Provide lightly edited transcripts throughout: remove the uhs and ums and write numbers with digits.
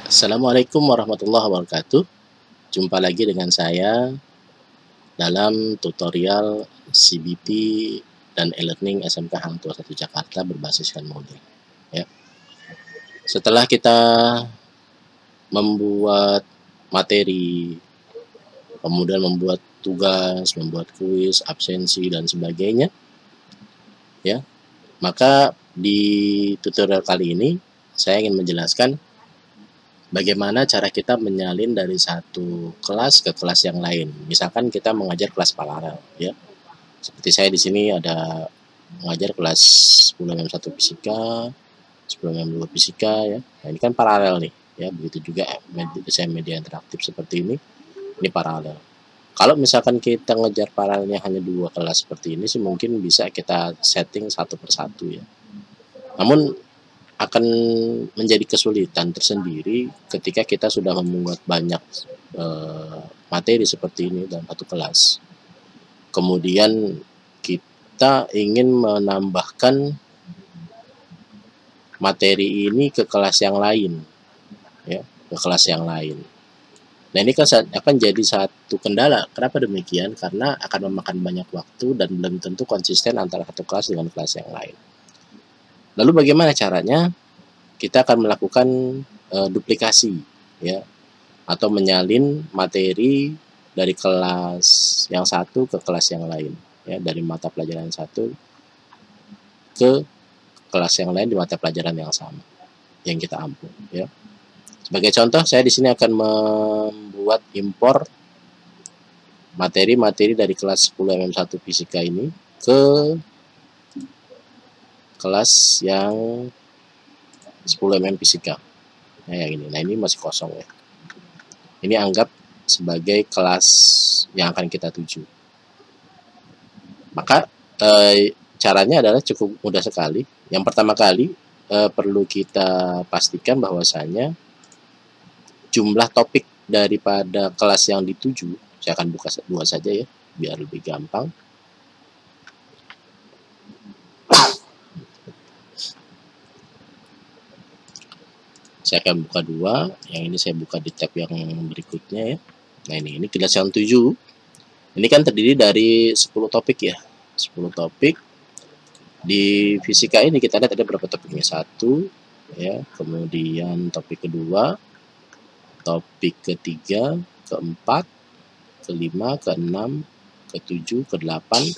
Assalamualaikum warahmatullahi wabarakatuh. Jumpa lagi dengan saya dalam tutorial CBT dan e-learning SMK Hang Tuah 1 Jakarta berbasiskan modul. Ya. Setelah kita membuat materi, kemudian membuat tugas, membuat kuis, absensi dan sebagainya, ya, maka di tutorial kali ini saya ingin menjelaskan bagaimana cara kita menyalin dari satu kelas ke kelas yang lain. Misalkan kita mengajar kelas paralel, ya. Seperti saya di sini ada mengajar kelas 10M1 Fisika, 10M2 Fisika, ya. Nah, ini kan paralel nih, ya. Begitu juga desain media interaktif seperti ini paralel. Kalau misalkan kita ngejar paralelnya hanya 2 kelas seperti ini sih mungkin bisa kita setting satu persatu, ya. Namun akan menjadi kesulitan tersendiri ketika kita sudah memuat banyak materi seperti ini dalam satu kelas. Kemudian kita ingin menambahkan materi ini ke kelas yang lain, ya, ke kelas yang lain. Nah, ini kan akan jadi satu kendala. Kenapa demikian? Karena akan memakan banyak waktu dan belum tentu konsisten antara satu kelas dengan kelas yang lain. Lalu bagaimana caranya? Kita akan melakukan duplikasi, ya, atau menyalin materi dari kelas yang satu ke kelas yang lain, ya, dari mata pelajaran yang satu ke kelas yang lain di mata pelajaran yang sama yang kita ampu, ya. Sebagai contoh, saya di sini akan membuat impor materi-materi dari kelas 10MM1 Fisika ini ke kelas yang 10mm Fisika. Nah, yang ini. Nah, ini masih kosong, ya. Ini anggap sebagai kelas yang akan kita tuju. Maka caranya adalah cukup mudah sekali. Yang pertama kali perlu kita pastikan bahwasanya jumlah topik daripada kelas yang dituju, saya akan buka 2 saja, ya, biar lebih gampang. Saya akan buka 2, yang ini saya buka di tab yang berikutnya, ya. Nah, ini kelas yang 7. Ini kan terdiri dari 10 topik, ya. 10 topik. Di fisika ini kita lihat ada berapa topiknya? 1, ya. Kemudian topik kedua, topik ketiga, keempat, kelima, keenam, ketujuh, kedelapan,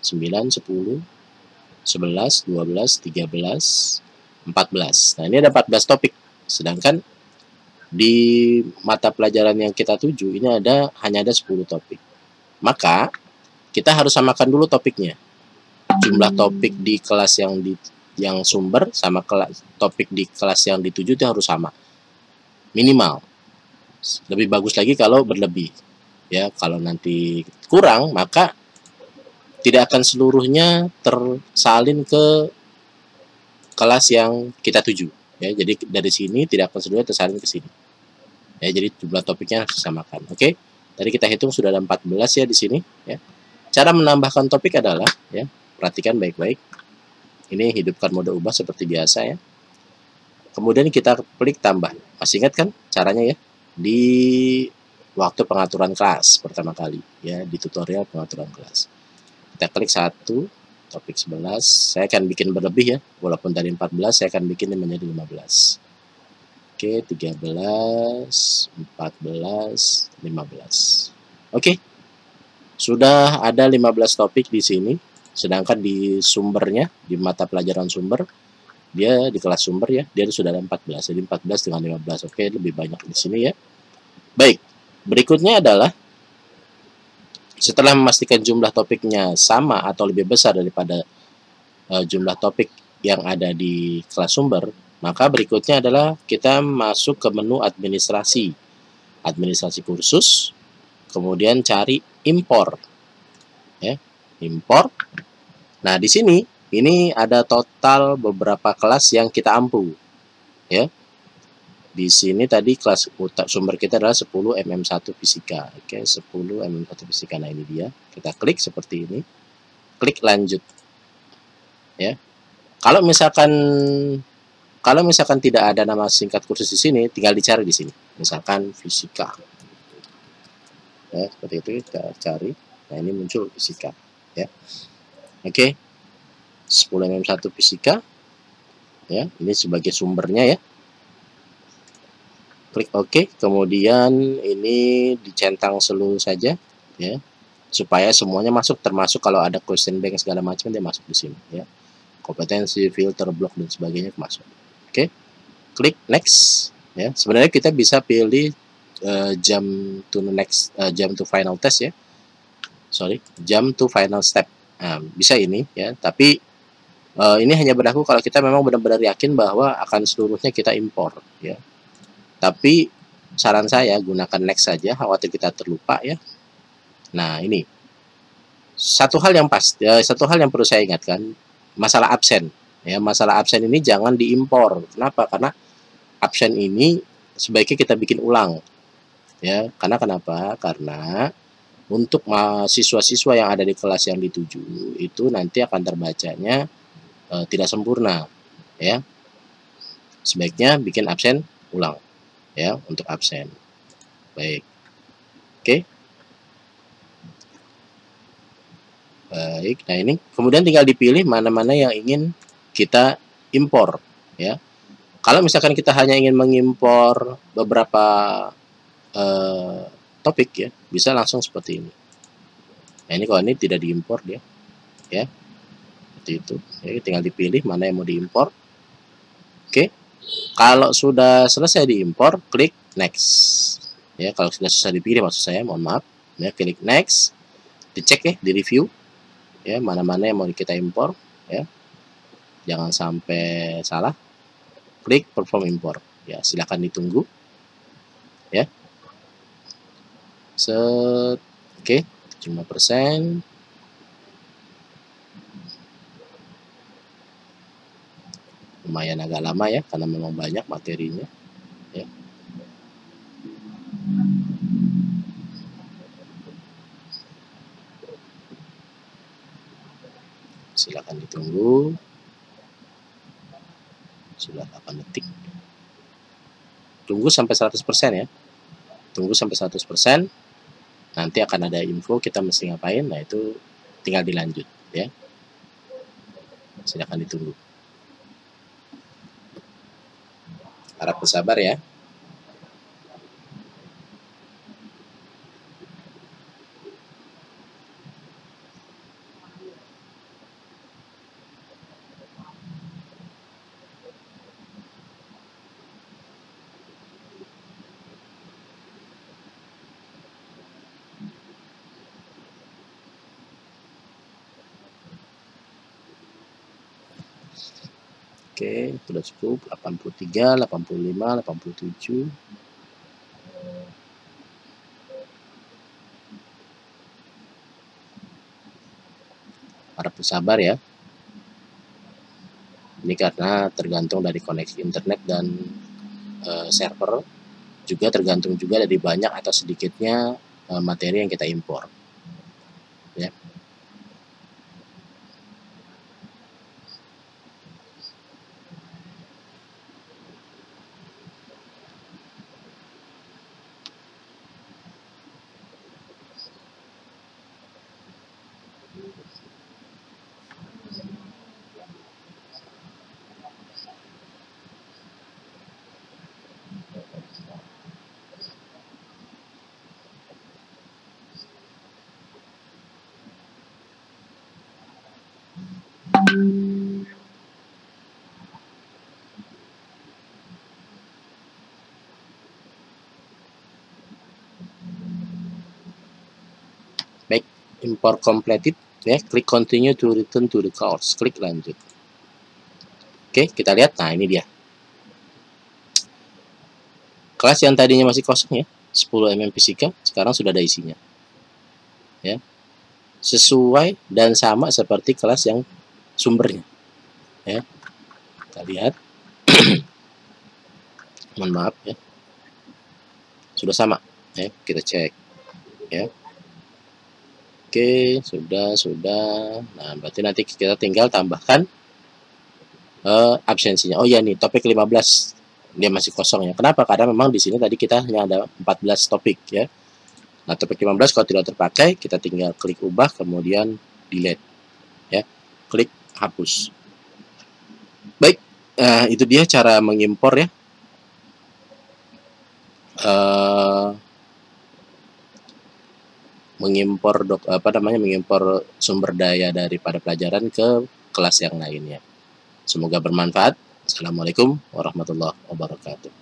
9, 10, 11, 12, 13, 14. Nah, ini ada 14 topik. Sedangkan di mata pelajaran yang kita tuju ini hanya ada 10 topik. Maka kita harus samakan dulu topiknya. Jumlah topik di kelas yang sumber sama topik di kelas yang dituju itu harus sama. Minimal. Lebih bagus lagi kalau berlebih. Ya, kalau nanti kurang maka tidak akan seluruhnya tersalin ke kelas yang kita tuju. Ya, jadi dari sini tidak akan seluruhnya tersalin ke sini. Ya, jadi jumlah topiknya harus disamakan. Oke. Tadi kita hitung sudah ada 14, ya, di sini, ya. Cara menambahkan topik adalah, ya, perhatikan baik-baik. Ini hidupkan mode ubah seperti biasa, ya. Kemudian kita klik tambah. Masih ingat kan caranya, ya? Di waktu pengaturan kelas pertama kali, ya, di tutorial pengaturan kelas. Kita klik 1, topik 11. Saya akan bikin berlebih, ya. Walaupun tadi 14, saya akan bikin menjadi 15. Oke, 13, 14, 15. Oke. Sudah ada 15 topik di sini. Sedangkan di sumbernya, di mata pelajaran sumber, dia di kelas sumber, ya, dia sudah ada 14. Jadi 14 dengan 15. Oke, lebih banyak di sini, ya. Baik. Berikutnya adalah setelah memastikan jumlah topiknya sama atau lebih besar daripada jumlah topik yang ada di kelas sumber, maka berikutnya adalah kita masuk ke menu administrasi. Administrasi kursus, kemudian cari impor. Ya, impor. Nah, di sini ini ada total beberapa kelas yang kita ampu. Ya. Di sini tadi kelas sumber kita adalah 10MM1 Fisika. Oke, 10MM1 Fisika. Nah, ini dia. Kita klik seperti ini. Klik lanjut. Ya. Kalau misalkan Kalau misalkan tidak ada nama singkat kursus di sini, tinggal dicari di sini. Misalkan fisika. Ya, seperti itu kita cari. Nah, ini muncul fisika, ya. Oke. 10mm1 fisika. Ya, ini sebagai sumbernya ya. Klik OK, kemudian ini dicentang seluruh saja ya. Supaya semuanya masuk, termasuk kalau ada question bank segala macam dia masuk di sini ya. Kompetensi, filter, blok dan sebagainya masuk. Oke. Klik next ya. Sebenarnya kita bisa pilih jump to final test ya. Jump to final step. Nah, bisa ini ya, tapi ini hanya berlaku kalau kita memang benar-benar yakin bahwa akan seluruhnya kita impor ya. Tapi saran saya gunakan next saja, khawatir kita terlupa ya. Nah, ini satu hal yang perlu saya ingatkan, masalah absen ya. Masalah absen ini jangan diimpor. Kenapa? Karena absen ini sebaiknya kita bikin ulang ya. Karena kenapa? Karena untuk siswa-siswa yang ada di kelas yang dituju itu nanti akan terbacanya tidak sempurna ya. Sebaiknya bikin absen ulang ya untuk absen. Baik. Oke. Baik. Nah, ini kemudian tinggal dipilih mana-mana yang ingin kita impor ya. Kalau misalkan kita hanya ingin mengimpor beberapa topik ya, bisa langsung seperti ini. Nah, ini kalau ini tidak diimpor dia ya. Seperti itu. Jadi tinggal dipilih mana yang mau diimpor. Oke. Kalau sudah selesai diimpor, klik next. Ya, kalau sudah selesai dipilih maksud saya, mohon maaf. Ya, klik next. Dicek ya, di review. Ya, mana-mana yang mau kita impor ya. Jangan sampai salah. Klik perform import. Ya, silakan ditunggu. Ya. Oke, 75%. Lumayan agak lama ya, karena memang banyak materinya ya. Silakan ditunggu. Sudah 8 detik. Tunggu sampai 100% ya. Tunggu sampai 100%. Nanti akan ada info kita mesti ngapain. Nah, itu tinggal dilanjut ya. Silakan ditunggu. Harap bersabar ya. Oke, sudah cukup. 83, 85, 87. Harap bersabar ya. Ini karena tergantung dari koneksi internet dan server. Juga tergantung juga dari banyak atau sedikitnya materi yang kita impor. Ya. Baik, import completed ya, klik continue to return to the course, klik lanjut. Oke, kita lihat. Nah, ini dia. Kelas yang tadinya masih kosong ya, 10mm fisika, sekarang sudah ada isinya. Ya. Sesuai dan sama seperti kelas yang sumbernya. Ya. Kita lihat. Mohon maaf ya. Sudah sama ya, kita cek ya. Oke, sudah. Nah, berarti nanti kita tinggal tambahkan absensinya. Oh ya nih, topik 15 dia masih kosong ya. Kenapa? Karena memang di sini tadi kita hanya ada 14 topik ya. Nah, topik 15 kalau tidak terpakai, kita tinggal klik ubah, kemudian delete ya. Klik hapus. Baik, itu dia cara mengimpor ya. Mengimpor sumber daya daripada pelajaran ke kelas yang lainnya. Semoga bermanfaat. Assalamualaikum warahmatullahi wabarakatuh.